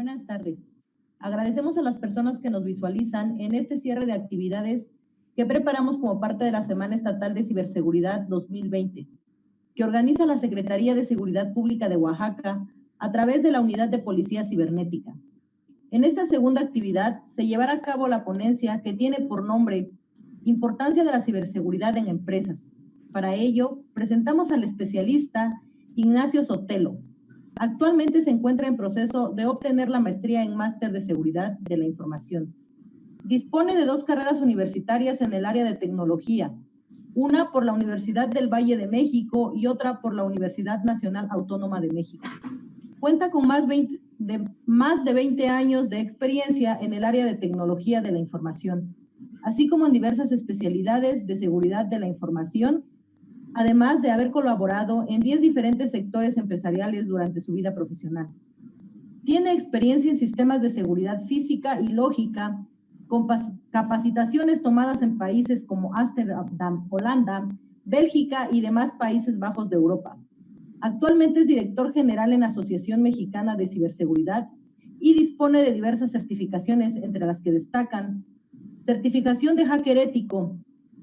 Buenas tardes. Agradecemos a las personas que nos visualizan en este cierre de actividades que preparamos como parte de la Semana Estatal de Ciberseguridad 2020, que organiza la Secretaría de Seguridad Pública de Oaxaca a través de la Unidad de Policía Cibernética. En esta segunda actividad se llevará a cabo la ponencia que tiene por nombre Importancia de la ciberseguridad en empresas. Para ello, presentamos al especialista Ignacio Sotelo. Actualmente se encuentra en proceso de obtener la maestría en Máster de Seguridad de la Información. Dispone de 2 carreras universitarias en el área de tecnología, una por la Universidad del Valle de México y otra por la Universidad Nacional Autónoma de México. Cuenta con más de 20 años de experiencia en el área de tecnología de la información, así como en diversas especialidades de seguridad de la información, además de haber colaborado en 10 diferentes sectores empresariales durante su vida profesional. Tiene experiencia en sistemas de seguridad física y lógica, con capacitaciones tomadas en países como Ámsterdam, Holanda, Bélgica y demás Países Bajos de Europa. Actualmente es director general en la Asociación Mexicana de Ciberseguridad y dispone de diversas certificaciones, entre las que destacan certificación de hacker ético,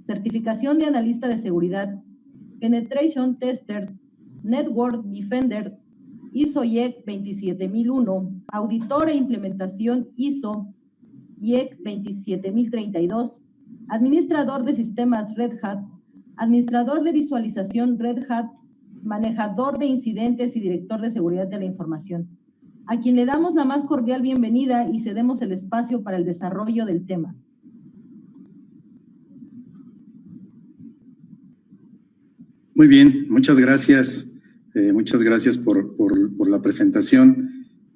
certificación de analista de seguridad, Penetration Tester, Network Defender, ISO/IEC 27001, auditor e implementación ISO/IEC 27032, administrador de sistemas Red Hat, administrador de visualización Red Hat, manejador de incidentes y director de seguridad de la información, a quien le damos la más cordial bienvenida y cedemos el espacio para el desarrollo del tema. Muy bien, muchas gracias. Muchas gracias por la presentación.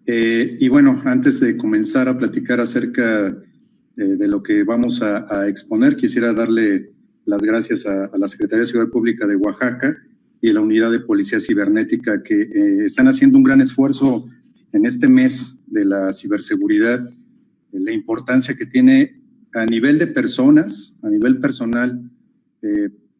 Y bueno, antes de comenzar a platicar acerca de lo que vamos a exponer, quisiera darle las gracias a la Secretaría de Seguridad Pública de Oaxaca y a la Unidad de Policía Cibernética, que están haciendo un gran esfuerzo en este mes de la ciberseguridad, la importancia que tiene a nivel de personas, a nivel personal.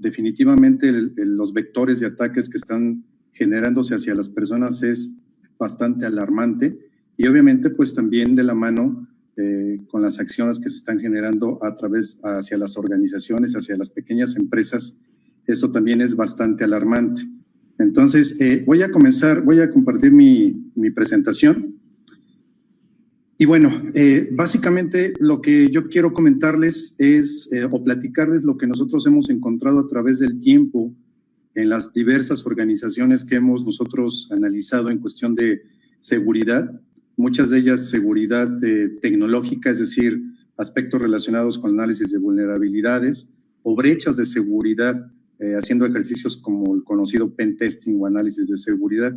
Definitivamente los vectores de ataques que están generándose hacia las personas es bastante alarmante, y obviamente pues también de la mano con las acciones que se están generando hacia las organizaciones, hacia las pequeñas empresas. Eso también es bastante alarmante. Entonces voy a compartir mi presentación. Y bueno, básicamente lo que yo quiero comentarles es, o platicarles lo que nosotros hemos encontrado a través del tiempo en las diversas organizaciones que hemos nosotros analizado en cuestión de seguridad, muchas de ellas seguridad tecnológica, es decir, aspectos relacionados con análisis de vulnerabilidades o brechas de seguridad, haciendo ejercicios como el conocido pen testing o análisis de seguridad.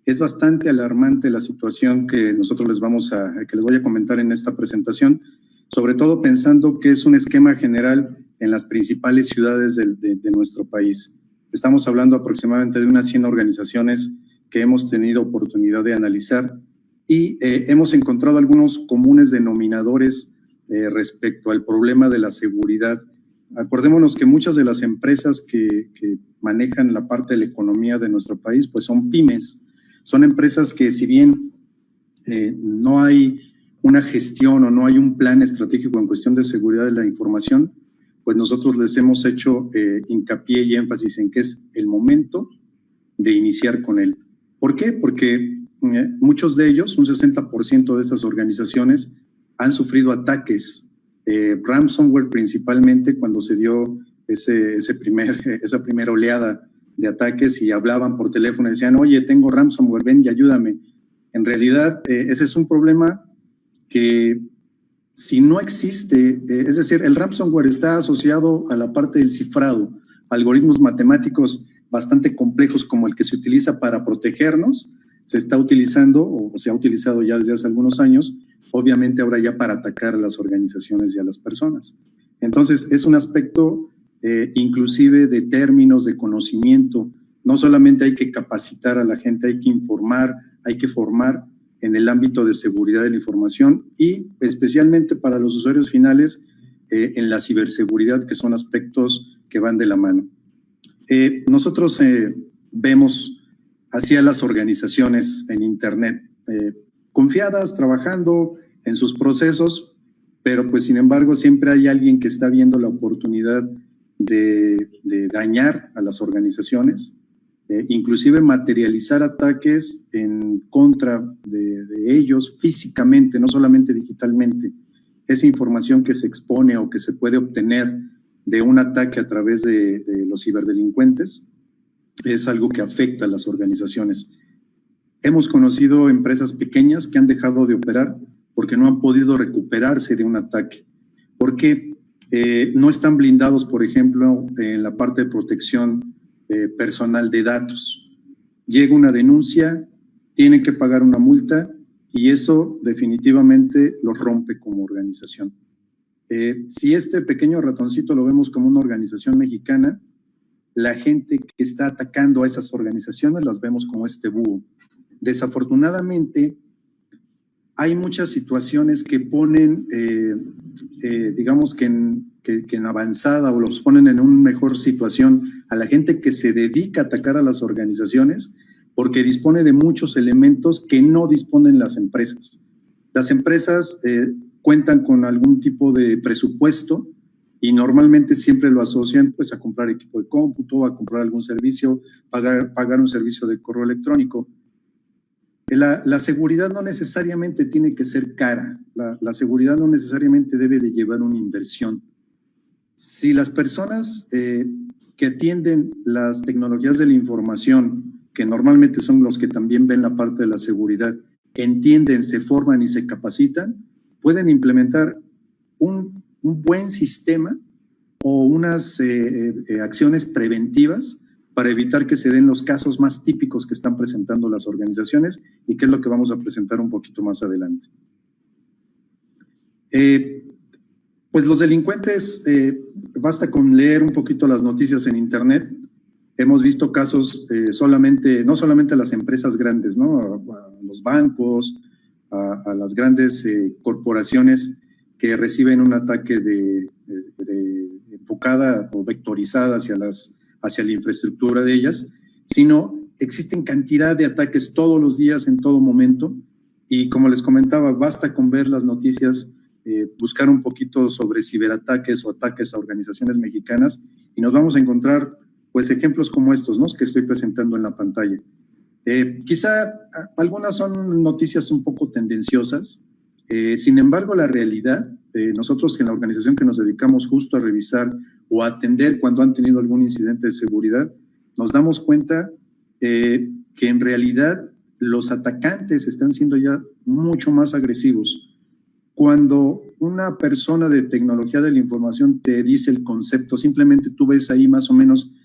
Es bastante alarmante la situación que nosotros les voy a comentar en esta presentación, sobre todo pensando que es un esquema general en las principales ciudades de nuestro país. Estamos hablando aproximadamente de unas 100 organizaciones que hemos tenido oportunidad de analizar, y hemos encontrado algunos comunes denominadores respecto al problema de la seguridad. Acordémonos que muchas de las empresas que manejan la parte de la economía de nuestro país pues son pymes. Son empresas que, si bien no hay una gestión o no hay un plan estratégico en cuestión de seguridad de la información, pues nosotros les hemos hecho hincapié y énfasis en que es el momento de iniciar con él. ¿Por qué? Porque muchos de ellos, un 60% de estas organizaciones, han sufrido ataques, ransomware principalmente, cuando se dio esa primera oleada de ataques, y hablaban por teléfono y decían, oye, tengo ransomware, ven y ayúdame. En realidad, ese es un problema que si no existe, es decir, el ransomware está asociado a la parte del cifrado, algoritmos matemáticos bastante complejos como el que se utiliza para protegernos, se está utilizando o se ha utilizado ya desde hace algunos años, obviamente ahora ya para atacar a las organizaciones y a las personas. Entonces, es un aspecto inclusive de términos de conocimiento. No solamente hay que capacitar a la gente, hay que informar, hay que formar en el ámbito de seguridad de la información, y especialmente para los usuarios finales en la ciberseguridad, que son aspectos que van de la mano. Nosotros vemos hacia las organizaciones en Internet confiadas, trabajando en sus procesos, pero pues sin embargo siempre hay alguien que está viendo la oportunidad de dañar a las organizaciones, inclusive materializar ataques en contra de ellos físicamente, no solamente digitalmente. Esa información que se expone o que se puede obtener de un ataque a través de los ciberdelincuentes es algo que afecta a las organizaciones. Hemos conocido empresas pequeñas que han dejado de operar porque no han podido recuperarse de un ataque. Porque no están blindados, por ejemplo, en la parte de protección personal de datos. Llega una denuncia, tienen que pagar una multa y eso definitivamente los rompe como organización. Si este pequeño ratoncito lo vemos como una organización mexicana, la gente que está atacando a esas organizaciones las vemos como este búho. Desafortunadamente, hay muchas situaciones que ponen, digamos que en avanzada o los ponen en una mejor situación a la gente que se dedica a atacar a las organizaciones porque dispone de muchos elementos que no disponen las empresas. Las empresas cuentan con algún tipo de presupuesto y normalmente siempre lo asocian pues a comprar equipo de cómputo, a comprar algún servicio, pagar un servicio de correo electrónico. La seguridad no necesariamente tiene que ser cara, la seguridad no necesariamente debe de llevar una inversión. Si las personas que atienden las tecnologías de la información, que normalmente son los que también ven la parte de la seguridad, entienden, se forman y se capacitan, pueden implementar un buen sistema o unas acciones preventivas para evitar que se den los casos más típicos que están presentando las organizaciones y que es lo que vamos a presentar un poquito más adelante. Pues los delincuentes, basta con leer un poquito las noticias en internet. Hemos visto casos no solamente a las empresas grandes, ¿no? A los bancos, a las grandes corporaciones que reciben un ataque enfocada o vectorizada hacia la infraestructura de ellas, sino existen cantidad de ataques todos los días, en todo momento, y como les comentaba, basta con ver las noticias, buscar un poquito sobre ciberataques o ataques a organizaciones mexicanas, y nos vamos a encontrar pues ejemplos como estos, ¿no?, que estoy presentando en la pantalla. Quizá algunas son noticias un poco tendenciosas, sin embargo la realidad, nosotros en la organización que nos dedicamos justo a revisar o a atender cuando han tenido algún incidente de seguridad, nos damos cuenta que en realidad los atacantes están siendo ya mucho más agresivos. Cuando una persona de tecnología de la información te dice el concepto, simplemente tú ves ahí más o menos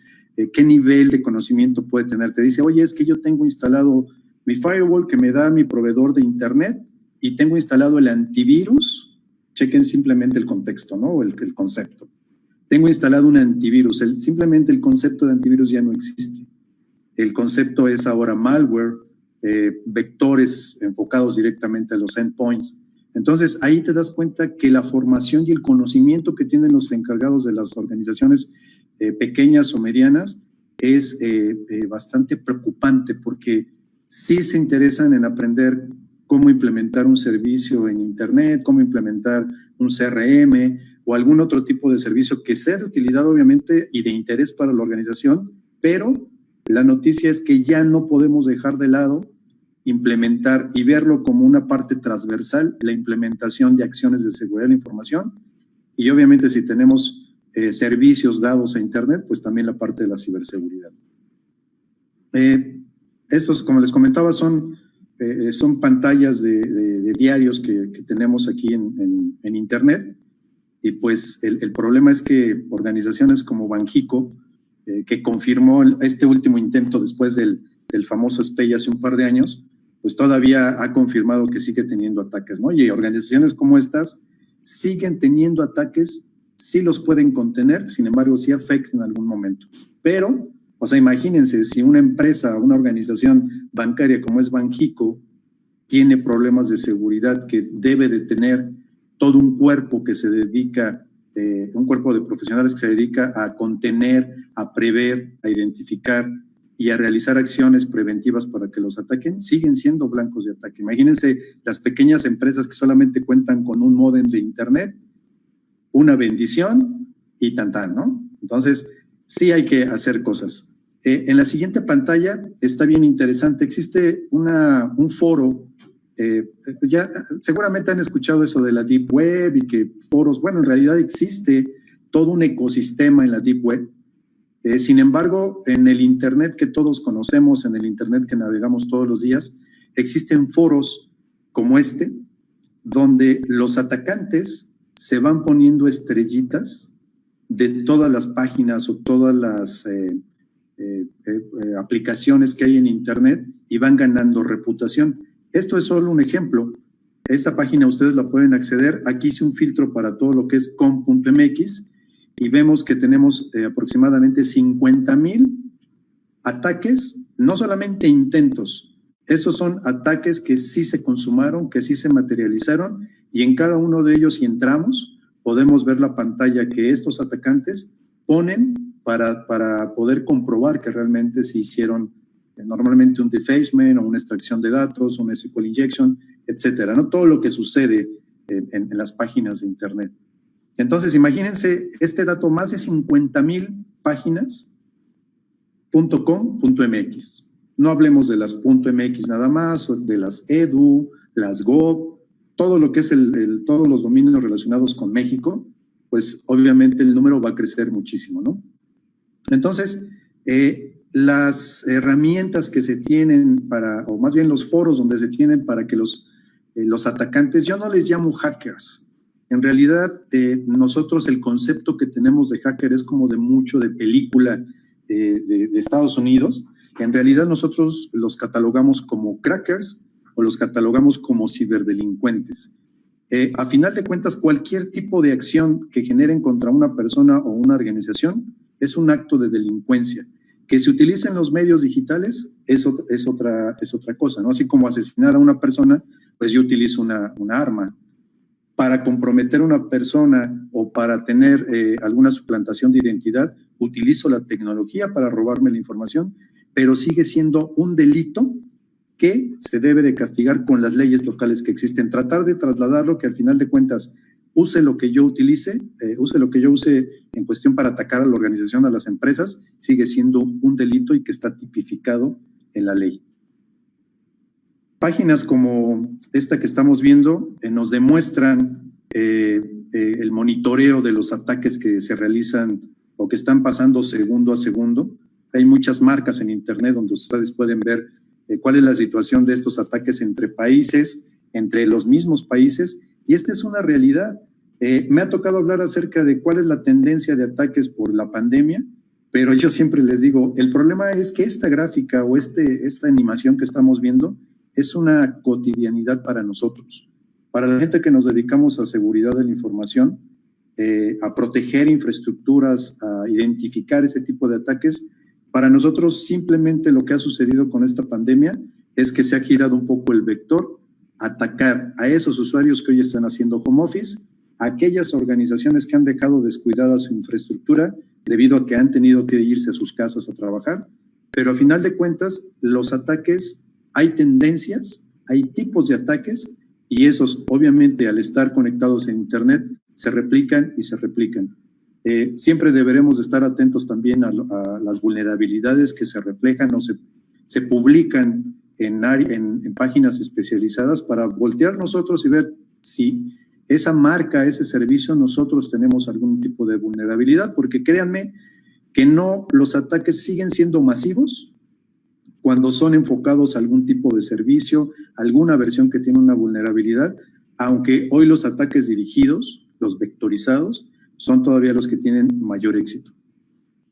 qué nivel de conocimiento puede tener. Te dice, oye, es que yo tengo instalado mi firewall que me da mi proveedor de internet y tengo instalado el antivirus. Chequen simplemente el contexto, ¿no? O el concepto. Tengo instalado un antivirus. Simplemente el concepto de antivirus ya no existe. El concepto es ahora malware, vectores enfocados directamente a los endpoints. Entonces, ahí te das cuenta que la formación y el conocimiento que tienen los encargados de las organizaciones pequeñas o medianas es bastante preocupante porque sí se interesan en aprender cómo implementar un servicio en internet, cómo implementar un CRM o algún otro tipo de servicio que sea de utilidad obviamente y de interés para la organización, pero la noticia es que ya no podemos dejar de lado implementar y verlo como una parte transversal, la implementación de acciones de seguridad de la información y obviamente si tenemos servicios dados a internet, pues también la parte de la ciberseguridad. Estos, como les comentaba, son pantallas de diarios que tenemos aquí en internet y pues el problema es que organizaciones como Banxico, que confirmó este último intento después del famoso SPEI hace un par de años, pues todavía ha confirmado que sigue teniendo ataques, ¿no? Y organizaciones como estas siguen teniendo ataques, sí los pueden contener, sin embargo, sí afectan en algún momento. Pero, o sea, imagínense, si una empresa, una organización bancaria como es Banxico, tiene problemas de seguridad que debe de tener todo un cuerpo que se dedica, un cuerpo de profesionales que se dedica a contener, a prever, a identificar y a realizar acciones preventivas para que los ataquen, siguen siendo blancos de ataque. Imagínense las pequeñas empresas que solamente cuentan con un módem de internet, una bendición y tantán, ¿no? Entonces, sí hay que hacer cosas. En la siguiente pantalla está bien interesante. Existe un foro, ya seguramente han escuchado eso de la Deep Web y que foros, bueno, en realidad existe todo un ecosistema en la Deep Web. Sin embargo, en el Internet que todos conocemos, en el Internet que navegamos todos los días, existen foros como este, donde los atacantes se van poniendo estrellitas de todas las páginas o todas las aplicaciones que hay en Internet y van ganando reputación. Esto es solo un ejemplo. Esta página ustedes la pueden acceder. Aquí hice un filtro para todo lo que es com.mx y vemos que tenemos aproximadamente 50,000 ataques, no solamente intentos. Estos son ataques que sí se consumaron, que sí se materializaron, y en cada uno de ellos, si entramos, podemos ver la pantalla que estos atacantes ponen para poder comprobar que realmente se hicieron normalmente un defacement o una extracción de datos, un SQL injection, etcétera, ¿no? Todo lo que sucede en las páginas de Internet. Entonces, imagínense este dato, más de 50,000 páginas, .com.mx. No hablemos de las .mx nada más, de las edu, las gov, todo lo que es todos los dominios relacionados con México, pues obviamente el número va a crecer muchísimo, ¿no? Entonces, las herramientas que se tienen o más bien los foros donde se tienen para que los atacantes, yo no les llamo hackers. En realidad, nosotros el concepto que tenemos de hacker es como de mucho de película de Estados Unidos. En realidad nosotros los catalogamos como crackers o los catalogamos como ciberdelincuentes. A final de cuentas, cualquier tipo de acción que generen contra una persona o una organización es un acto de delincuencia. Que se utilicen los medios digitales es otra cosa, ¿no? Así como asesinar a una persona, pues yo utilizo una arma. Para comprometer a una persona o para tener alguna suplantación de identidad, utilizo la tecnología para robarme la información, pero sigue siendo un delito que se debe de castigar con las leyes locales que existen. Tratar de trasladarlo, que al final de cuentas use lo que yo use en cuestión para atacar a la organización, a las empresas, sigue siendo un delito y que está tipificado en la ley. Páginas como esta que estamos viendo nos demuestran el monitoreo de los ataques que se realizan o que están pasando segundo a segundo. Hay muchas marcas en Internet donde ustedes pueden ver cuál es la situación de estos ataques entre países, entre los mismos países, y esta es una realidad. Me ha tocado hablar acerca de cuál es la tendencia de ataques por la pandemia, pero yo siempre les digo, el problema es que esta gráfica o esta animación que estamos viendo es una cotidianidad para nosotros. Para la gente que nos dedicamos a seguridad de la información, a proteger infraestructuras, a identificar ese tipo de ataques, para nosotros simplemente lo que ha sucedido con esta pandemia es que se ha girado un poco el vector, atacar a esos usuarios que hoy están haciendo home office, a aquellas organizaciones que han dejado descuidada su infraestructura debido a que han tenido que irse a sus casas a trabajar, pero a final de cuentas los ataques, hay tendencias, hay tipos de ataques y esos obviamente al estar conectados en Internet se replican y se replican. Siempre deberemos estar atentos también a las vulnerabilidades que se reflejan o se publican en páginas especializadas para voltear nosotros y ver si esa marca, ese servicio, nosotros tenemos algún tipo de vulnerabilidad, porque créanme que no, los ataques siguen siendo masivos cuando son enfocados a algún tipo de servicio, alguna versión que tiene una vulnerabilidad, aunque hoy los ataques dirigidos, los vectorizados, son todavía los que tienen mayor éxito.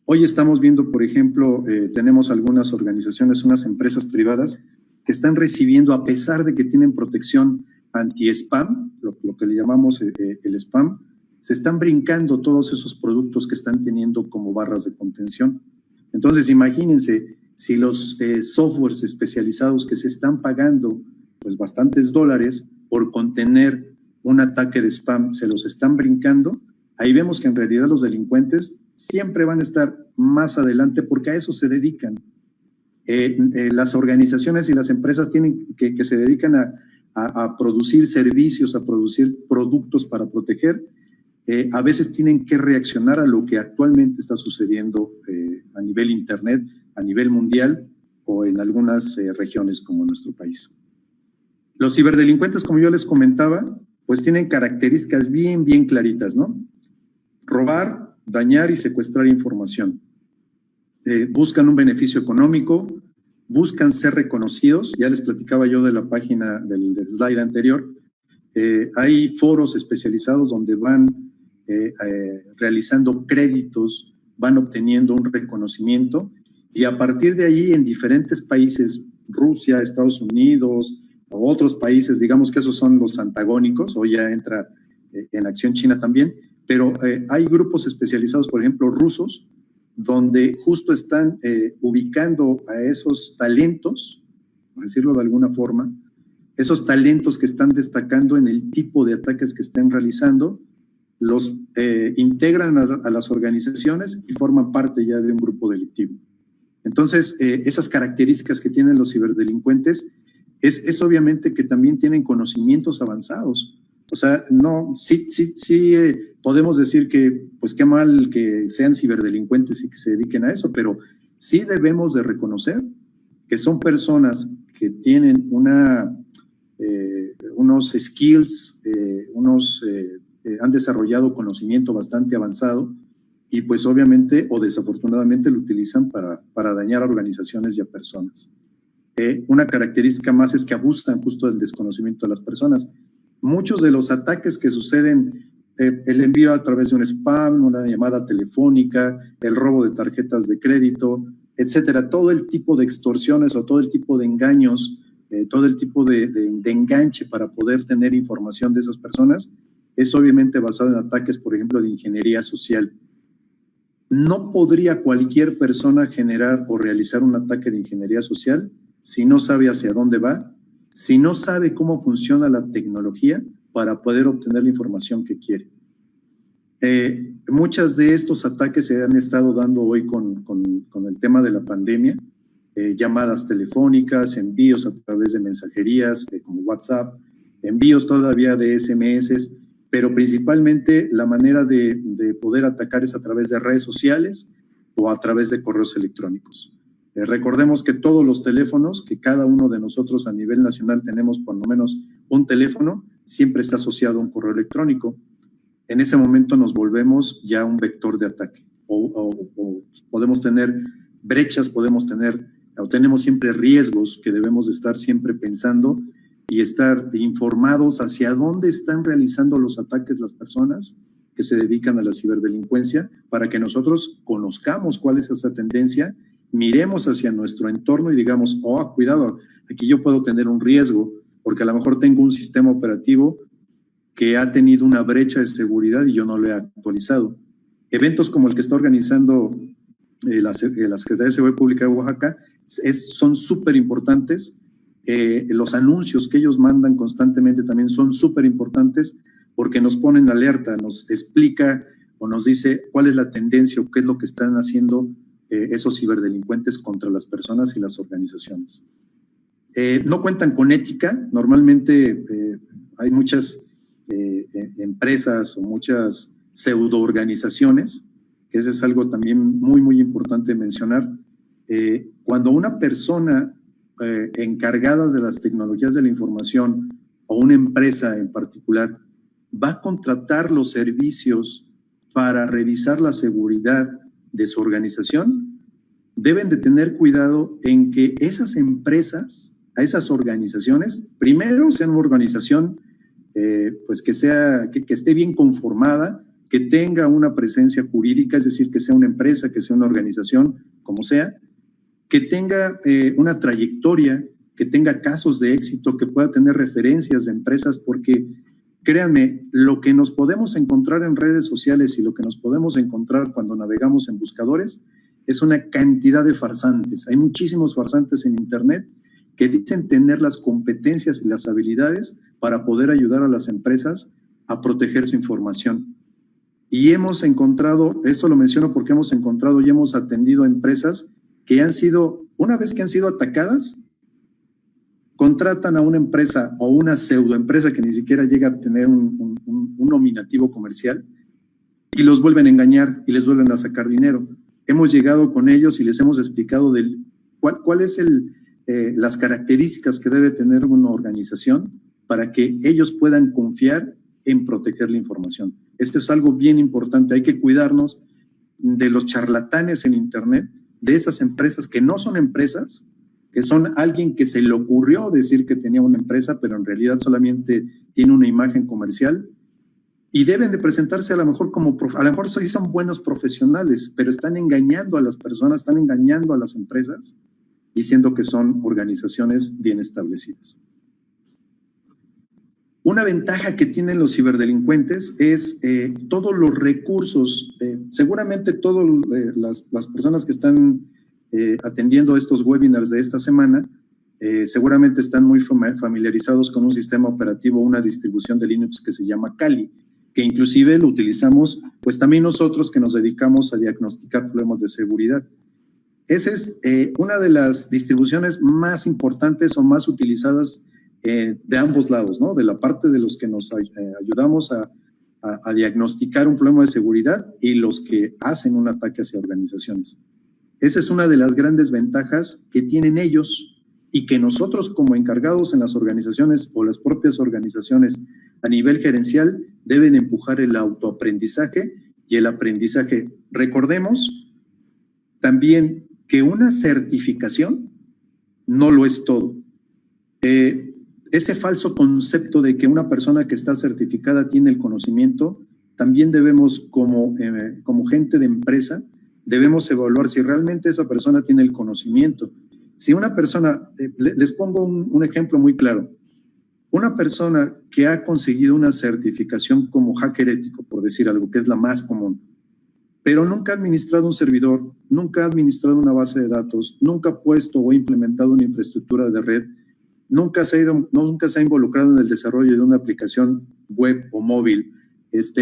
Hoy estamos viendo, por ejemplo, tenemos algunas organizaciones, unas empresas privadas que están recibiendo, a pesar de que tienen protección anti-spam, lo que le llamamos el spam, se están brincando todos esos productos que están teniendo como barras de contención. Entonces, imagínense, si los softwares especializados que se están pagando pues bastantes dólares por contener un ataque de spam, se los están brincando, ahí vemos que en realidad los delincuentes siempre van a estar más adelante porque a eso se dedican. Las organizaciones y las empresas que se dedican a producir servicios, a producir productos para proteger, a veces tienen que reaccionar a lo que actualmente está sucediendo a nivel Internet, a nivel mundial o en algunas regiones como nuestro país. Los ciberdelincuentes, como yo les comentaba, pues tienen características bien claritas, ¿no? Robar, dañar y secuestrar información. Buscan un beneficio económico, buscan ser reconocidos. Ya les platicaba yo de la página del slide anterior. Hay foros especializados donde van realizando créditos, van obteniendo un reconocimiento y a partir de ahí en diferentes países, Rusia, Estados Unidos o otros países, digamos que esos son los antagónicos, hoy ya entra en acción China también, pero hay grupos especializados, por ejemplo, rusos, donde justo están ubicando a esos talentos, por decirlo de alguna forma, esos talentos que están destacando en el tipo de ataques que estén realizando, los integran a las organizaciones y forman parte ya de un grupo delictivo. Entonces, esas características que tienen los ciberdelincuentes es obviamente que también tienen conocimientos avanzados. O sea, no, sí podemos decir que, pues qué mal que sean ciberdelincuentes y que se dediquen a eso, pero sí debemos de reconocer que son personas que tienen unos skills, han desarrollado conocimiento bastante avanzado y pues obviamente o desafortunadamente lo utilizan para dañar a organizaciones y a personas. Una característica más es que abusan justo del desconocimiento de las personas. Muchos de los ataques que suceden, el envío a través de un spam, una llamada telefónica, el robo de tarjetas de crédito, etcétera, todo el tipo de extorsiones o todo el tipo de engaños, todo el tipo de enganche para poder tener información de esas personas, es obviamente basado en ataques, por ejemplo, de ingeniería social. No podría cualquier persona generar o realizar un ataque de ingeniería social si no sabe hacia dónde va, si no sabe cómo funciona la tecnología para poder obtener la información que quiere. Muchos de estos ataques se han estado dando hoy con el tema de la pandemia, llamadas telefónicas, envíos a través de mensajerías como WhatsApp, envíos todavía de SMS, pero principalmente la manera de poder atacar es a través de redes sociales o a través de correos electrónicos. Recordemos que todos los teléfonos, que cada uno de nosotros a nivel nacional tenemos por lo menos un teléfono, siempre está asociado a un correo electrónico. En ese momento nos volvemos ya un vector de ataque o podemos tener brechas, tenemos siempre riesgos que debemos de estar siempre pensando y estar informados hacia dónde están realizando los ataques las personas que se dedican a la ciberdelincuencia para que nosotros conozcamos cuál es esa tendencia, miremos hacia nuestro entorno y digamos, oh, cuidado, aquí yo puedo tener un riesgo porque a lo mejor tengo un sistema operativo que ha tenido una brecha de seguridad y yo no lo he actualizado. Eventos como el que está organizando la Secretaría de Seguridad Pública de Oaxaca son súper importantes. Los anuncios que ellos mandan constantemente también son súper importantes porque nos ponen alerta, nos explica o nos dice cuál es la tendencia o qué es lo que están haciendo esos ciberdelincuentes contra las personas y las organizaciones. No cuentan con ética. Normalmente hay muchas empresas o muchas pseudoorganizaciones, que eso es algo también muy importante mencionar. Cuando una persona encargada de las tecnologías de la información o una empresa en particular va a contratar los servicios para revisar la seguridad de su organización, deben de tener cuidado en que esas empresas, a esas organizaciones, primero sean una organización pues que esté bien conformada, que tenga una presencia jurídica, es decir, que sea una empresa, que sea una organización, como sea, que tenga una trayectoria, que tenga casos de éxito, que pueda tener referencias de empresas, porque créanme, lo que nos podemos encontrar en redes sociales y lo que nos podemos encontrar cuando navegamos en buscadores es una cantidad de farsantes. Hay muchísimos farsantes en Internet que dicen tener las competencias y las habilidades para poder ayudar a las empresas a proteger su información. Y hemos encontrado, esto lo menciono porque hemos encontrado y hemos atendido a empresas que han sido una vez que han sido atacadas, contratan a una empresa o una pseudoempresa que ni siquiera llega a tener un nominativo comercial y los vuelven a engañar y les vuelven a sacar dinero. Hemos llegado con ellos y les hemos explicado cuál es las características que debe tener una organización para que ellos puedan confiar en proteger la información. Esto es algo bien importante. Hay que cuidarnos de los charlatanes en Internet, de esas empresas que no son empresas, que son alguien que se le ocurrió decir que tenía una empresa, pero en realidad solamente tiene una imagen comercial, y deben de presentarse a lo mejor a lo mejor sí son buenos profesionales, pero están engañando a las personas, están engañando a las empresas, diciendo que son organizaciones bien establecidas. Una ventaja que tienen los ciberdelincuentes es todos los recursos, seguramente todas las personas que están atendiendo estos webinars de esta semana, seguramente están muy familiarizados con un sistema operativo, una distribución de Linux que se llama Kali, que inclusive lo utilizamos pues también nosotros que nos dedicamos a diagnosticar problemas de seguridad. Esa es una de las distribuciones más importantes o más utilizadas de ambos lados, ¿no? De la parte de los que nos ayudamos a diagnosticar un problema de seguridad y los que hacen un ataque hacia organizaciones. Esa es una de las grandes ventajas que tienen ellos y que nosotros como encargados en las organizaciones o las propias organizaciones a nivel gerencial deben empujar el autoaprendizaje y el aprendizaje. Recordemos también que una certificación no lo es todo. Ese falso concepto de que una persona que está certificada tiene el conocimiento, también debemos como gente de empresa, debemos evaluar si realmente esa persona tiene el conocimiento. Si una persona, les pongo un ejemplo muy claro, una persona que ha conseguido una certificación como hacker ético, por decir algo, que es la más común, pero nunca ha administrado un servidor, nunca ha administrado una base de datos, nunca ha puesto o implementado una infraestructura de red, nunca se ha involucrado en el desarrollo de una aplicación web o móvil,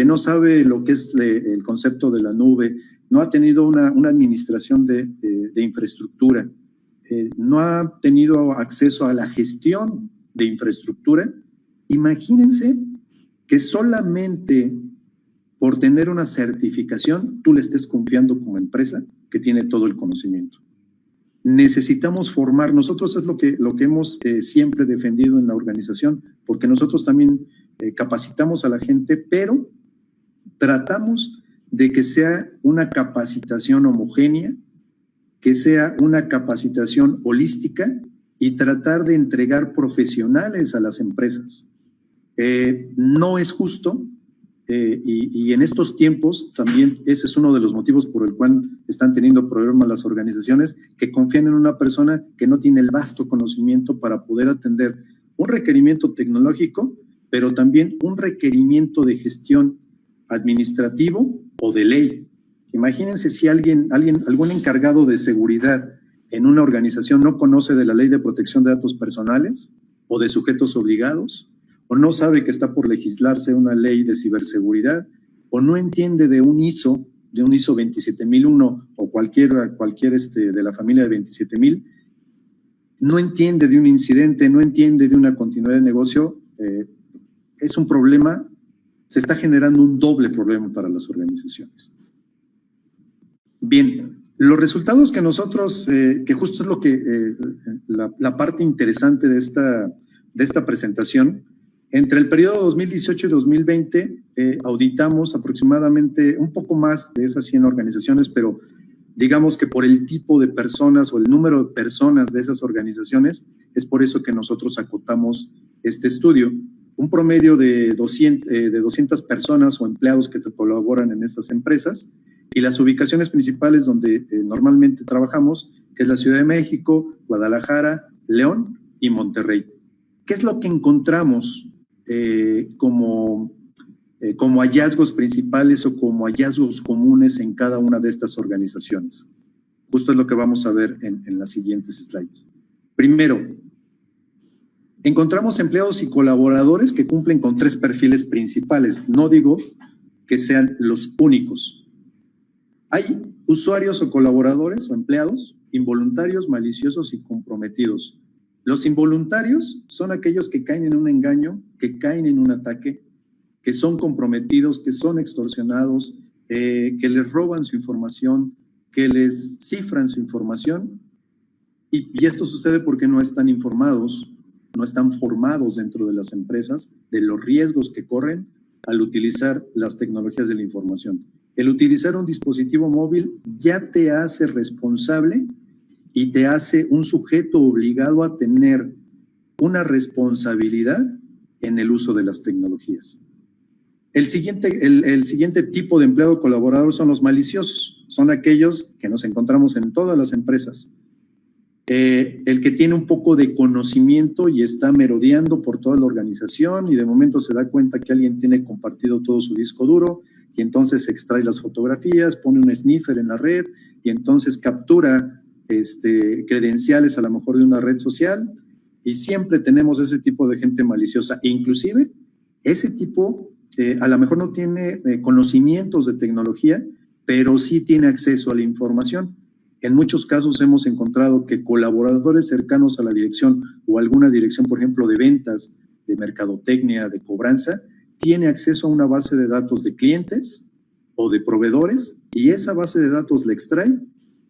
no sabe lo que es el concepto de la nube, no ha tenido una administración de infraestructura, no ha tenido acceso a la gestión de infraestructura. Imagínense que solamente por tener una certificación tú le estés confiando como empresa que tiene todo el conocimiento. Necesitamos formar, nosotros es lo que hemos siempre defendido en la organización, porque nosotros también capacitamos a la gente, pero tratamos de que sea una capacitación homogénea, que sea una capacitación holística y tratar de entregar profesionales a las empresas. No es justo y en estos tiempos también ese es uno de los motivos por el cual están teniendo problemas las organizaciones, que confían en una persona que no tiene el vasto conocimiento para poder atender un requerimiento tecnológico, pero también un requerimiento de gestión administrativo o de ley. Imagínense si algún encargado de seguridad en una organización no conoce de la ley de protección de datos personales o de sujetos obligados, o no sabe que está por legislarse una ley de ciberseguridad, o no entiende de un ISO 27001 o cualquier de la familia de 27000, no entiende de un incidente, no entiende de una continuidad de negocio, es un problema, se está generando un doble problema para las organizaciones. Bien, los resultados que nosotros, que justo es lo que la parte interesante de esta presentación, entre el periodo 2018 y 2020 auditamos aproximadamente un poco más de esas 100 organizaciones, pero digamos que por el tipo de personas o el número de personas de esas organizaciones, es por eso que nosotros acotamos este estudio. Un promedio de 200 personas o empleados que colaboran en estas empresas, y las ubicaciones principales donde normalmente trabajamos, que es la Ciudad de México, Guadalajara, León y Monterrey. ¿Qué es lo que encontramos como hallazgos principales o como hallazgos comunes en cada una de estas organizaciones? Justo es lo que vamos a ver en las siguientes slides. Primero, encontramos empleados y colaboradores que cumplen con 3 perfiles principales. No digo que sean los únicos. Hay usuarios o colaboradores o empleados involuntarios, maliciosos y comprometidos. Los involuntarios son aquellos que caen en un engaño, que caen en un ataque, que son comprometidos, que son extorsionados, que les roban su información, que les cifran su información, y esto sucede porque no están informados, no están formados dentro de las empresas de los riesgos que corren al utilizar las tecnologías de la información. El utilizar un dispositivo móvil ya te hace responsable y te hace un sujeto obligado a tener una responsabilidad en el uso de las tecnologías. El siguiente tipo de empleado colaborador son los maliciosos. Son aquellos que nos encontramos en todas las empresas. El que tiene un poco de conocimiento y está merodeando por toda la organización y de momento se da cuenta que alguien tiene compartido todo su disco duro y entonces extrae las fotografías, pone un sniffer en la red y entonces captura credenciales a lo mejor de una red social, y siempre tenemos ese tipo de gente maliciosa. E inclusive ese tipo a lo mejor no tiene conocimientos de tecnología, pero sí tiene acceso a la información. En muchos casos hemos encontrado que colaboradores cercanos a la dirección o alguna dirección, por ejemplo, de ventas, de mercadotecnia, de cobranza, tiene acceso a una base de datos de clientes o de proveedores, y esa base de datos la extrae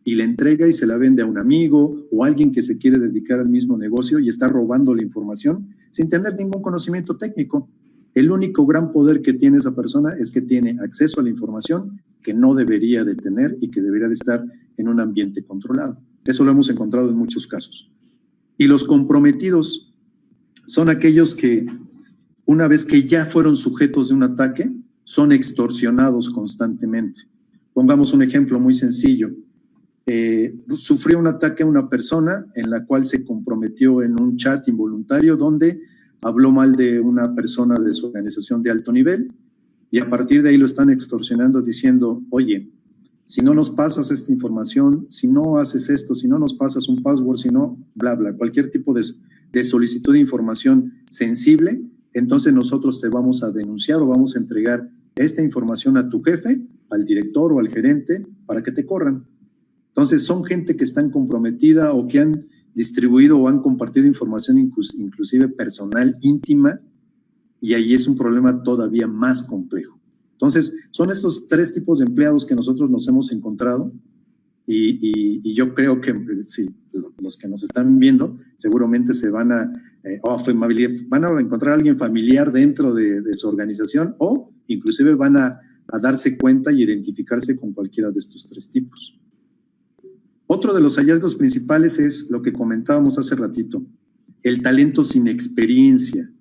y la entrega y se la vende a un amigo o a alguien que se quiere dedicar al mismo negocio y está robando la información sin tener ningún conocimiento técnico. El único gran poder que tiene esa persona es que tiene acceso a la información que no debería de tener y que debería de estar en un ambiente controlado. Eso lo hemos encontrado en muchos casos. Y los comprometidos son aquellos que, una vez que ya fueron sujetos de un ataque, son extorsionados constantemente. Pongamos un ejemplo muy sencillo. Sufrió un ataque a una persona en la cual se comprometió en un chat involuntario donde habló mal de una persona de su organización de alto nivel, y a partir de ahí lo están extorsionando diciendo: oye, si no nos pasas esta información, si no haces esto, si no nos pasas un password, si no, bla, bla, cualquier tipo de solicitud de información sensible, entonces nosotros te vamos a denunciar o vamos a entregar esta información a tu jefe, al director o al gerente para que te corran. Entonces son gente que están comprometida o que han distribuido o han compartido información inclusive personal, íntima, y ahí es un problema todavía más complejo. Entonces, son estos tres tipos de empleados que nosotros nos hemos encontrado, y yo creo que sí, los que nos están viendo seguramente se van a encontrar a alguien familiar dentro de su organización, o inclusive van a darse cuenta y identificarse con cualquiera de estos tres tipos. Otro de los hallazgos principales es lo que comentábamos hace ratito, el talento sin experiencia.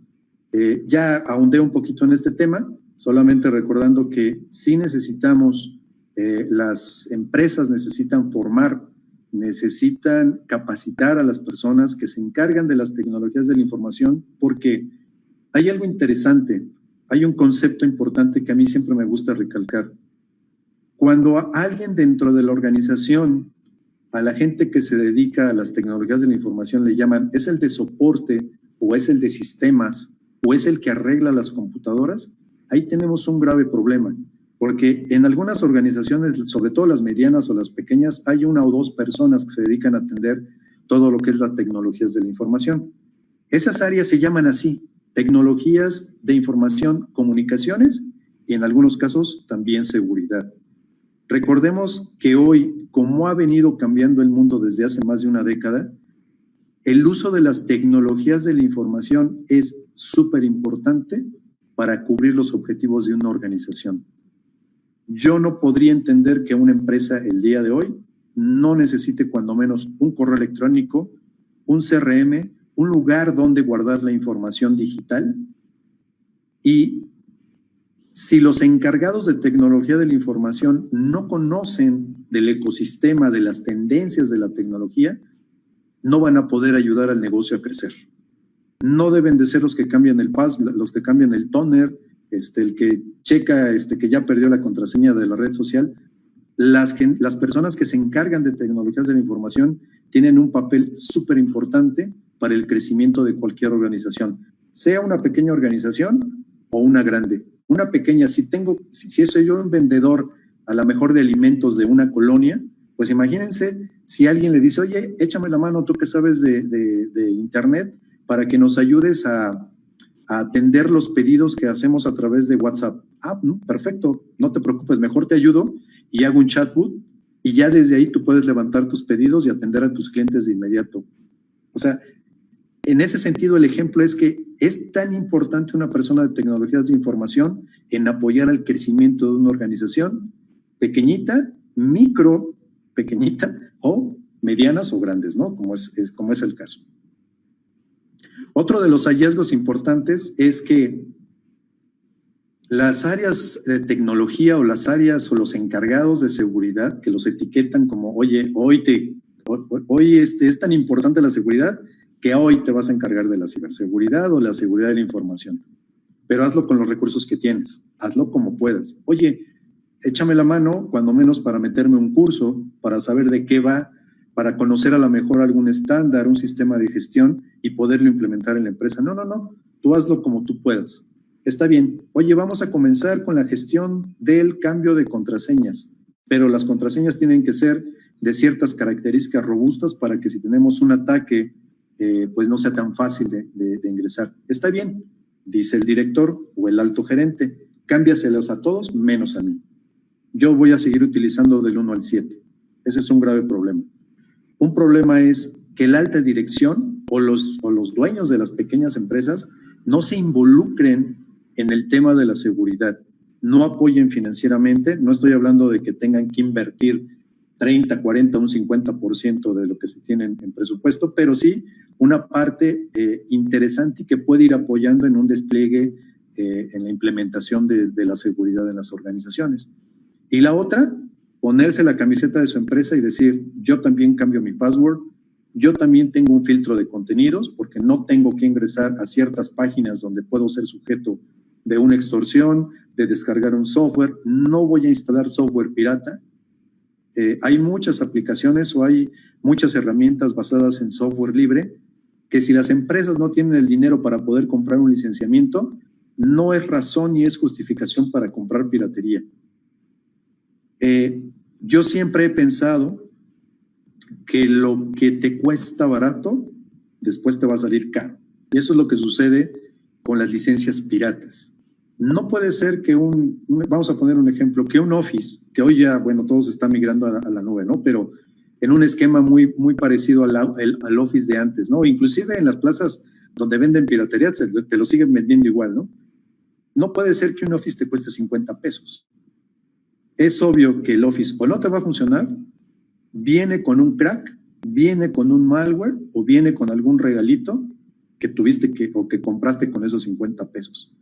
Ya ahondé un poquito en este tema, solamente recordando que sí necesitamos, las empresas necesitan formar, necesitan capacitar a las personas que se encargan de las tecnologías de la información, porque hay algo interesante, hay un concepto importante que a mí siempre me gusta recalcar. Cuando a alguien dentro de la organización, a la gente que se dedica a las tecnologías de la información le llaman, es el de soporte o es el de sistemas o es el que arregla las computadoras, ahí tenemos un grave problema, porque en algunas organizaciones, sobre todo las medianas o las pequeñas, hay una o dos personas que se dedican a atender todo lo que es las tecnologías de la información. Esas áreas se llaman así, tecnologías de información, comunicaciones y en algunos casos también seguridad. Recordemos que hoy, como ha venido cambiando el mundo desde hace más de una década, el uso de las tecnologías de la información es súper importante para cubrir los objetivos de una organización. Yo no podría entender que una empresa el día de hoy no necesite cuando menos un correo electrónico, un CRM, un lugar donde guardar la información digital. Y si los encargados de tecnología de la información no conocen del ecosistema, de las tendencias de la tecnología, no van a poder ayudar al negocio a crecer. No deben de ser los que cambian el los que cambian el toner, el que checa que ya perdió la contraseña de la red social. Las personas que se encargan de tecnologías de la información tienen un papel súper importante para el crecimiento de cualquier organización, sea una pequeña organización o una grande. Una pequeña, si soy yo un vendedor a lo mejor de alimentos de una colonia, Pues imagínense si alguien le dice, oye, échame la mano tú que sabes de Internet para que nos ayudes a atender los pedidos que hacemos a través de WhatsApp. Ah, no, perfecto, no te preocupes, mejor te ayudo y hago un chatbot y ya desde ahí tú puedes levantar tus pedidos y atender a tus clientes de inmediato. O sea, en ese sentido el ejemplo es que es tan importante una persona de tecnologías de información en apoyar al crecimiento de una organización pequeñita, micro, pequeñita o medianas o grandes, ¿no? Como es el caso. Otro de los hallazgos importantes es que las áreas de tecnología o las áreas o los encargados de seguridad que los etiquetan como, oye, hoy es tan importante la seguridad que hoy te vas a encargar de la ciberseguridad o la seguridad de la información. Pero hazlo con los recursos que tienes, hazlo como puedas. Oye, échame la mano, cuando menos para meterme un curso, para saber de qué va, para conocer a lo mejor algún estándar, un sistema de gestión y poderlo implementar en la empresa. No, tú hazlo como tú puedas. Está bien, oye, vamos a comenzar con la gestión del cambio de contraseñas, pero las contraseñas tienen que ser de ciertas características robustas para que si tenemos un ataque, pues no sea tan fácil de ingresar. Está bien, dice el director o el alto gerente, cámbiaselas a todos menos a mí. Yo voy a seguir utilizando del 1 al 7. Ese es un grave problema. Un problema es que la alta dirección o los dueños de las pequeñas empresas no se involucren en el tema de la seguridad, no apoyen financieramente. No estoy hablando de que tengan que invertir 30, 40, un 50% de lo que se tiene en presupuesto, pero sí una parte interesante y que puede ir apoyando en un despliegue en la implementación de la seguridad en las organizaciones. Y la otra, ponerse la camiseta de su empresa y decir, yo también cambio mi password, yo también tengo un filtro de contenidos porque no tengo que ingresar a ciertas páginas donde puedo ser sujeto de una extorsión, de descargar un software, no voy a instalar software pirata. Hay muchas aplicaciones o hay muchas herramientas basadas en software libre que si las empresas no tienen el dinero para poder comprar un licenciamiento, no es razón ni es justificación para comprar piratería. Yo siempre he pensado que lo que te cuesta barato, después te va a salir caro. Y eso es lo que sucede con las licencias piratas. No puede ser que vamos a poner un ejemplo, que un Office, que hoy ya, bueno, todos están migrando a la nube, ¿no? Pero en un esquema muy parecido al Office de antes, ¿no? Inclusive en las plazas donde venden piratería, te lo siguen vendiendo igual, ¿no? No puede ser que un Office te cueste 50 pesos. Es obvio que el Office o no te va a funcionar, viene con un crack, viene con un malware o viene con algún regalito que tuviste o que compraste con esos 50 pesos.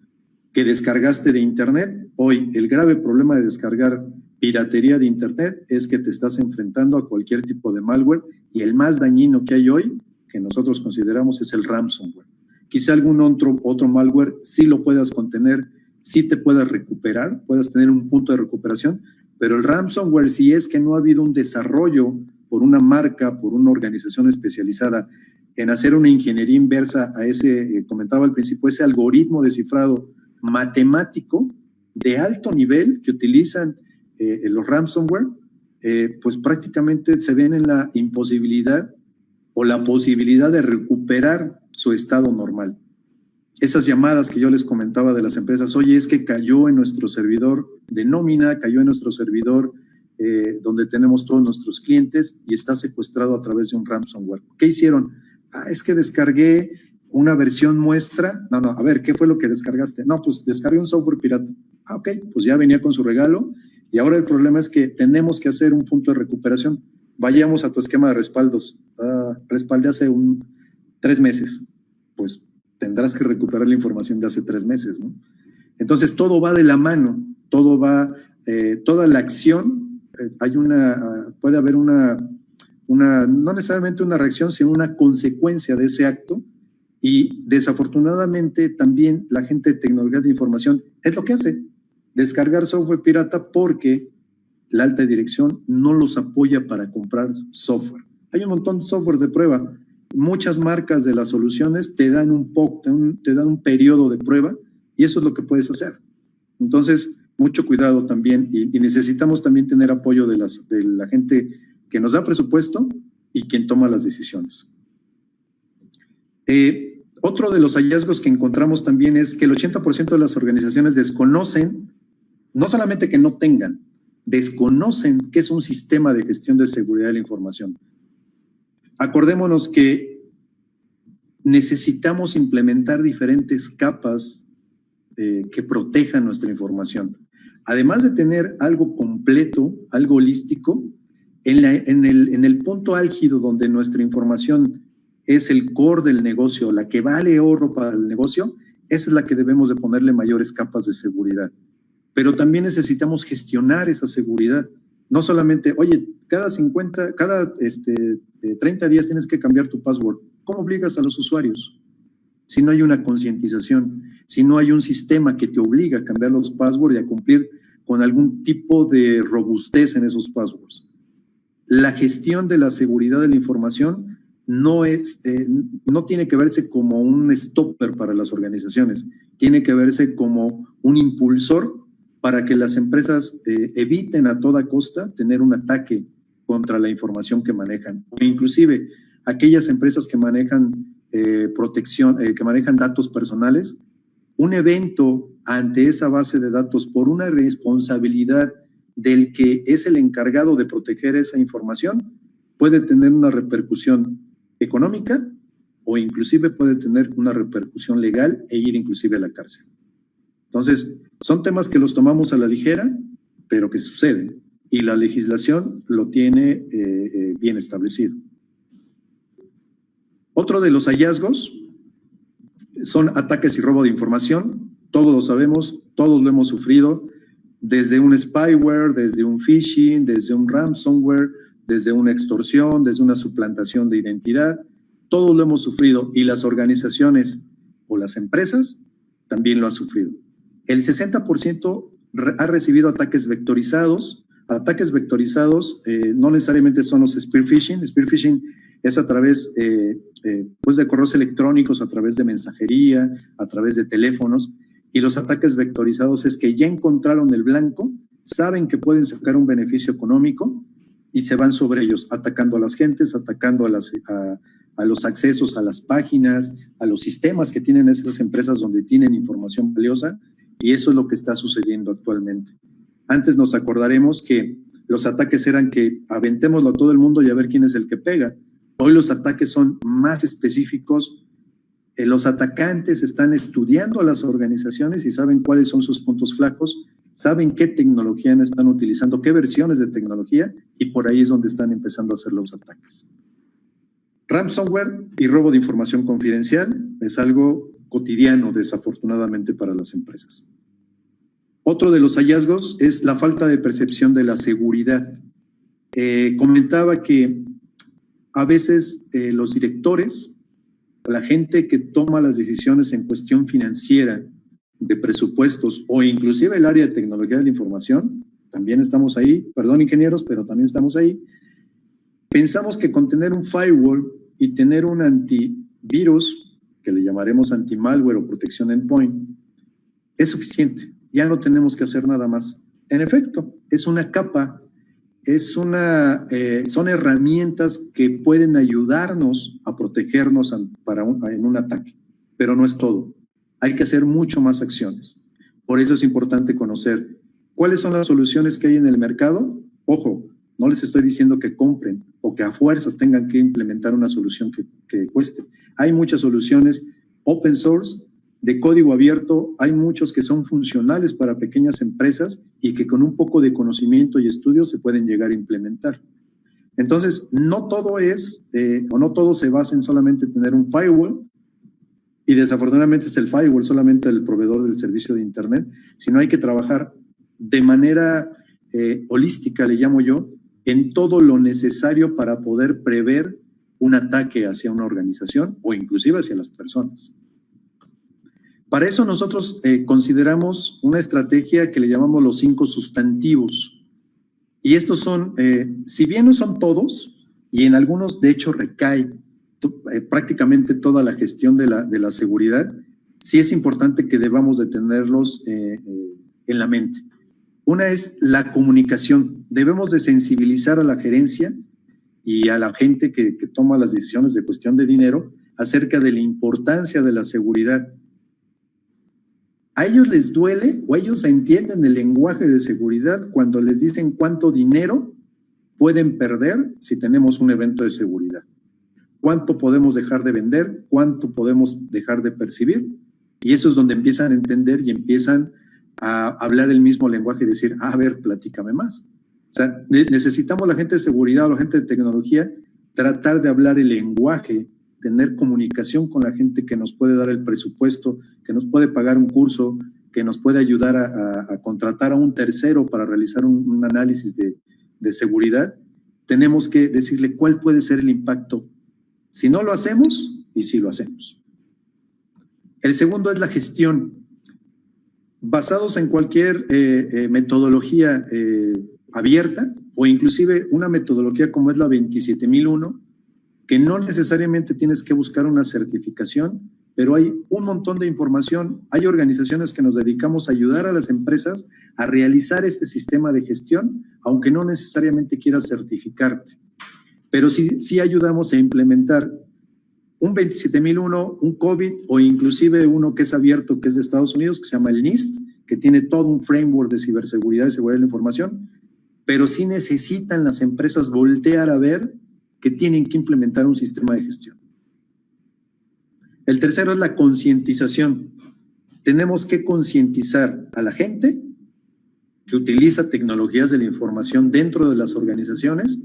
Que descargaste de Internet. Hoy el grave problema de descargar piratería de Internet es que te estás enfrentando a cualquier tipo de malware y el más dañino que hay hoy, que nosotros consideramos, es el ransomware. Quizá algún otro malware sí lo puedas contener, sí te puedas recuperar, puedas tener un punto de recuperación, pero el ransomware, si es que no ha habido un desarrollo por una marca, por una organización especializada en hacer una ingeniería inversa a ese, comentaba al principio, ese algoritmo de cifrado matemático de alto nivel que utilizan los ransomware, pues prácticamente se ven en la imposibilidad o la posibilidad de recuperar su estado normal. Esas llamadas que yo les comentaba de las empresas, oye, es que cayó en nuestro servidor de nómina, cayó en nuestro servidor donde tenemos todos nuestros clientes y está secuestrado a través de un ransomware. ¿Qué hicieron? Es que descargué una versión muestra. No, a ver, ¿qué fue lo que descargaste? No, pues descargué un software pirata. Ok, pues ya venía con su regalo y ahora el problema es que tenemos que hacer un punto de recuperación. Vayamos a tu esquema de respaldos. Respaldé hace 3 meses. Pues tendrás que recuperar la información de hace 3 meses, ¿no? Entonces todo va de la mano, todo va, toda la acción, puede haber no necesariamente una reacción, sino una consecuencia de ese acto. Y desafortunadamente también la gente de tecnología de información es lo que hace, descargar software pirata porque la alta dirección no los apoya para comprar software. Hay un montón de software de prueba. Muchas marcas de las soluciones te dan un periodo de prueba y eso es lo que puedes hacer. Entonces, mucho cuidado también y necesitamos también tener apoyo de la gente que nos da presupuesto y quien toma las decisiones. Otro de los hallazgos que encontramos también es que el 80% de las organizaciones desconocen, no solamente que no tengan, desconocen qué es un sistema de gestión de seguridad de la información. Acordémonos que necesitamos implementar diferentes capas que protejan nuestra información. Además de tener algo completo, algo holístico, en el punto álgido donde nuestra información es el core del negocio, la que vale oro para el negocio, esa es la que debemos de ponerle mayores capas de seguridad. Pero también necesitamos gestionar esa seguridad. No solamente, oye, cada 30 días tienes que cambiar tu password. ¿Cómo obligas a los usuarios? Si no hay una concientización, si no hay un sistema que te obliga a cambiar los passwords y a cumplir con algún tipo de robustez en esos passwords. La gestión de la seguridad de la información no tiene que verse como un stopper para las organizaciones, tiene que verse como un impulsor para que las empresas eviten a toda costa tener un ataque contra la información que manejan, o inclusive aquellas empresas que manejan que manejan datos personales. Un evento ante esa base de datos por una responsabilidad del que es el encargado de proteger esa información puede tener una repercusión económica o inclusive puede tener una repercusión legal e ir inclusive a la cárcel. Entonces, son temas que los tomamos a la ligera, pero que suceden y la legislación lo tiene bien establecido. Otro de los hallazgos son ataques y robo de información. Todos lo sabemos, todos lo hemos sufrido, desde un spyware, desde un phishing, desde un ransomware, desde una extorsión, desde una suplantación de identidad. Todos lo hemos sufrido y las organizaciones o las empresas también lo han sufrido. El 60% ha recibido ataques vectorizados. Ataques vectorizados no necesariamente son los spear phishing. Spear phishing es a través pues de correos electrónicos, a través de mensajería, a través de teléfonos. Y los ataques vectorizados es que ya encontraron el blanco, saben que pueden sacar un beneficio económico y se van sobre ellos, atacando a las gentes, atacando a los accesos a las páginas, a los sistemas que tienen esas empresas donde tienen información valiosa, y eso es lo que está sucediendo actualmente. Antes nos acordaremos que los ataques eran que aventémoslo a todo el mundo y a ver quién es el que pega. Hoy los ataques son más específicos. Los atacantes están estudiando a las organizaciones y saben cuáles son sus puntos flacos, saben qué tecnología están utilizando, qué versiones de tecnología, y por ahí es donde están empezando a hacer los ataques. Ransomware y robo de información confidencial es algo cotidiano, desafortunadamente, para las empresas. Otro de los hallazgos es la falta de percepción de la seguridad. Comentaba que a veces los directores, la gente que toma las decisiones en cuestión financiera, de presupuestos o inclusive el área de tecnología de la información, también estamos ahí, perdón ingenieros, pero también estamos ahí. Pensamos que con tener un firewall y tener un antivirus, que le llamaremos anti-malware o protección endpoint, es suficiente, ya no tenemos que hacer nada más. En efecto, es una capa, son herramientas que pueden ayudarnos a protegernos en un ataque, pero no es todo. Hay que hacer mucho más acciones. Por eso es importante conocer cuáles son las soluciones que hay en el mercado. Ojo, no les estoy diciendo que compren o que a fuerzas tengan que implementar una solución que cueste. Hay muchas soluciones open source, de código abierto, hay muchos que son funcionales para pequeñas empresas y que con un poco de conocimiento y estudio se pueden llegar a implementar. Entonces, no todo no todo se basa en solamente tener un firewall, y desafortunadamente es el firewall solamente el proveedor del servicio de Internet, sino hay que trabajar de manera holística, le llamo yo, en todo lo necesario para poder prever un ataque hacia una organización o inclusive hacia las personas. Para eso nosotros consideramos una estrategia que le llamamos los 5 sustantivos. Y estos son, si bien no son todos, y en algunos de hecho recae prácticamente toda la gestión de la seguridad, sí es importante que debamos de tenerlos en la mente. Una es la comunicación. Debemos de sensibilizar a la gerencia y a la gente que toma las decisiones de cuestión de dinero acerca de la importancia de la seguridad. A ellos les duele o ellos entienden el lenguaje de seguridad cuando les dicen cuánto dinero pueden perder si tenemos un evento de seguridad. Cuánto podemos dejar de vender, cuánto podemos dejar de percibir. Y eso es donde empiezan a entender y empiezan a hablar el mismo lenguaje y decir, a ver, platícame más. O sea, necesitamos la gente de seguridad o la gente de tecnología tratar de hablar el lenguaje, tener comunicación con la gente que nos puede dar el presupuesto, que nos puede pagar un curso, que nos puede ayudar a contratar a un tercero para realizar un análisis de seguridad. Tenemos que decirle cuál puede ser el impacto si no lo hacemos y si lo hacemos. El segundo es la gestión. Basados en cualquier metodología abierta o inclusive una metodología como es la 27001, que no necesariamente tienes que buscar una certificación, pero hay un montón de información. Hay organizaciones que nos dedicamos a ayudar a las empresas a realizar este sistema de gestión, aunque no necesariamente quieras certificarte. Pero sí ayudamos a implementar un 27001, un COVID o inclusive uno que es abierto, que es de Estados Unidos, que se llama el NIST, que tiene todo un framework de ciberseguridad y seguridad de la información, pero sí necesitan las empresas voltear a ver que tienen que implementar un sistema de gestión. El tercero es la concientización. Tenemos que concientizar a la gente que utiliza tecnologías de la información dentro de las organizaciones,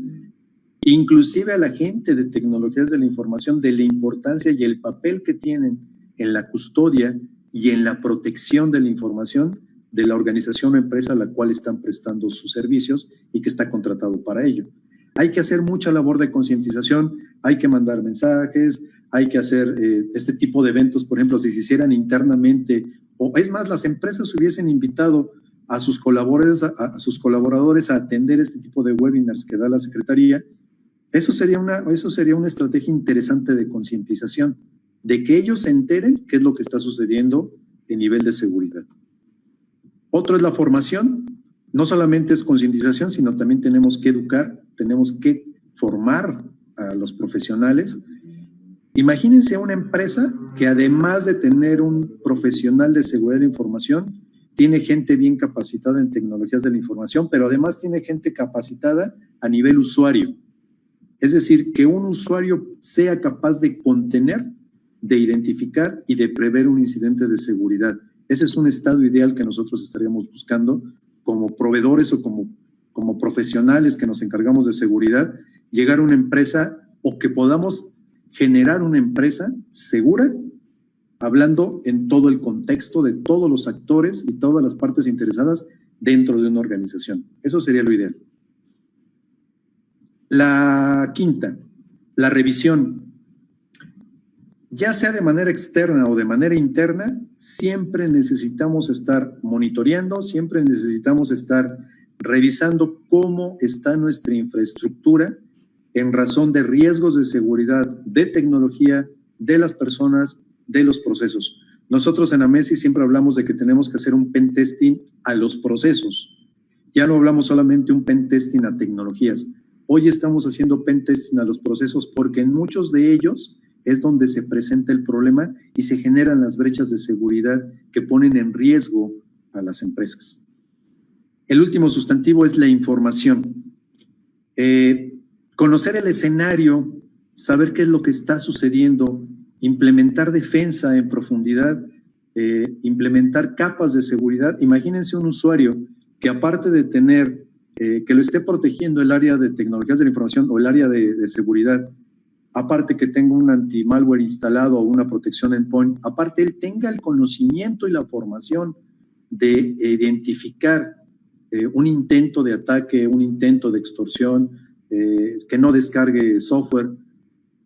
inclusive a la gente de tecnologías de la información, de la importancia y el papel que tienen en la custodia y en la protección de la información de la organización o empresa a la cual están prestando sus servicios y que está contratado para ello. Hay que hacer mucha labor de concientización, hay que mandar mensajes, hay que hacer este tipo de eventos, por ejemplo, si se hicieran internamente, o es más, las empresas hubiesen invitado a sus colaboradores a atender este tipo de webinars que da la Secretaría. Eso sería una estrategia interesante de concientización, de que ellos se enteren qué es lo que está sucediendo en nivel de seguridad. Otro es la formación. No solamente es concientización, sino también tenemos que educar, tenemos que formar a los profesionales. Imagínense una empresa que además de tener un profesional de seguridad de la información, tiene gente bien capacitada en tecnologías de la información, pero además tiene gente capacitada a nivel usuario. Es decir, que un usuario sea capaz de contener, de identificar y de prever un incidente de seguridad. Ese es un estado ideal que nosotros estaríamos buscando como proveedores o como profesionales que nos encargamos de seguridad, llegar a una empresa o que podamos generar una empresa segura, hablando en todo el contexto de todos los actores y todas las partes interesadas dentro de una organización. Eso sería lo ideal. La quinta, la revisión. Ya sea de manera externa o de manera interna, siempre necesitamos estar monitoreando, siempre necesitamos estar revisando cómo está nuestra infraestructura en razón de riesgos de seguridad, de tecnología, de las personas, de los procesos. Nosotros en AMESI siempre hablamos de que tenemos que hacer un pen testing a los procesos. Ya no hablamos solamente un pen testing a tecnologías. Hoy estamos haciendo pen testing a los procesos porque en muchos de ellos es donde se presenta el problema y se generan las brechas de seguridad que ponen en riesgo a las empresas. El último sustantivo es la información. Conocer el escenario, saber qué es lo que está sucediendo, implementar defensa en profundidad, implementar capas de seguridad. Imagínense un usuario que aparte de tener, que lo esté protegiendo el área de tecnologías de la información o el área de seguridad, aparte que tenga un anti-malware instalado o una protección endpoint, aparte él tenga el conocimiento y la formación de identificar un intento de ataque, un intento de extorsión, que no descargue software,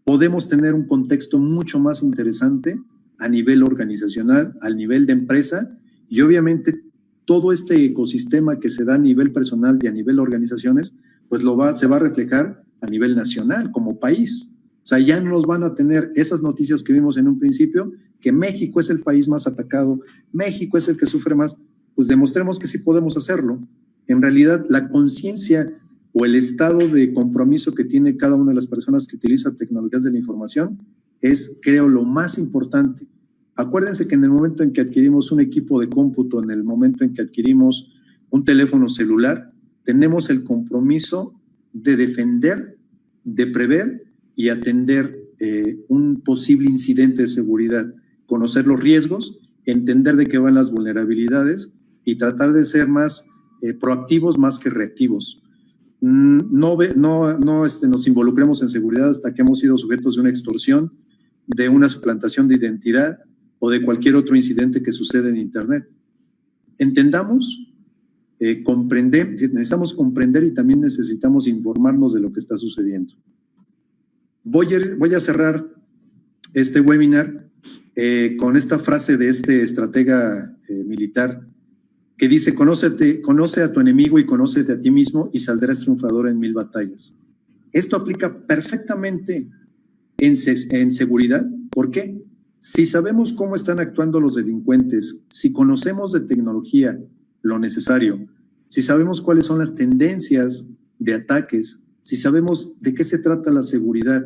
podemos tener un contexto mucho más interesante a nivel organizacional, al nivel de empresa, y obviamente todo este ecosistema que se da a nivel personal y a nivel organizaciones, pues se va a reflejar a nivel nacional como país. O sea, ya no nos van a tener esas noticias que vimos en un principio, que México es el país más atacado, México es el que sufre más, pues demostremos que sí podemos hacerlo. En realidad, la conciencia o el estado de compromiso que tiene cada una de las personas que utiliza tecnologías de la información es, creo, lo más importante. Acuérdense que en el momento en que adquirimos un equipo de cómputo, en el momento en que adquirimos un teléfono celular, tenemos el compromiso de defender, de prever y atender un posible incidente de seguridad, conocer los riesgos, entender de qué van las vulnerabilidades y tratar de ser más proactivos más que reactivos. No nos involucremos en seguridad hasta que hemos sido sujetos de una extorsión, de una suplantación de identidad o de cualquier otro incidente que sucede en Internet. Entendamos, necesitamos comprender y también necesitamos informarnos de lo que está sucediendo. Voy a cerrar este webinar con esta frase de este estratega militar que dice: conoce a tu enemigo y conócete a ti mismo y saldrás triunfador en 1000 batallas. Esto aplica perfectamente en seguridad. ¿Por qué? Si sabemos cómo están actuando los delincuentes, si conocemos de tecnología lo necesario, si sabemos cuáles son las tendencias de ataques, si sabemos de qué se trata la seguridad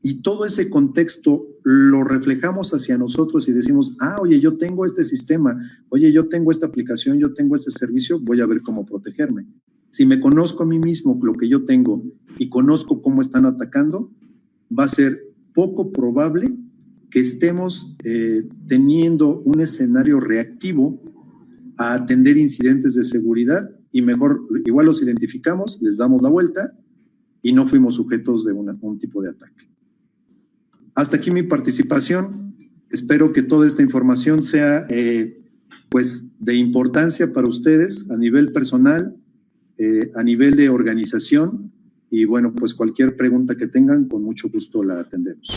y todo ese contexto lo reflejamos hacia nosotros y decimos: oye, yo tengo este sistema, oye, yo tengo esta aplicación, yo tengo este servicio, voy a ver cómo protegerme. Si me conozco a mí mismo lo que yo tengo y conozco cómo están atacando, va a ser poco probable que estemos teniendo un escenario reactivo a atender incidentes de seguridad y mejor, igual los identificamos, les damos la vuelta y no fuimos sujetos de un tipo de ataque. Hasta aquí mi participación. Espero que toda esta información sea pues de importancia para ustedes a nivel personal, a nivel de organización y bueno, pues cualquier pregunta que tengan, con mucho gusto la atendemos.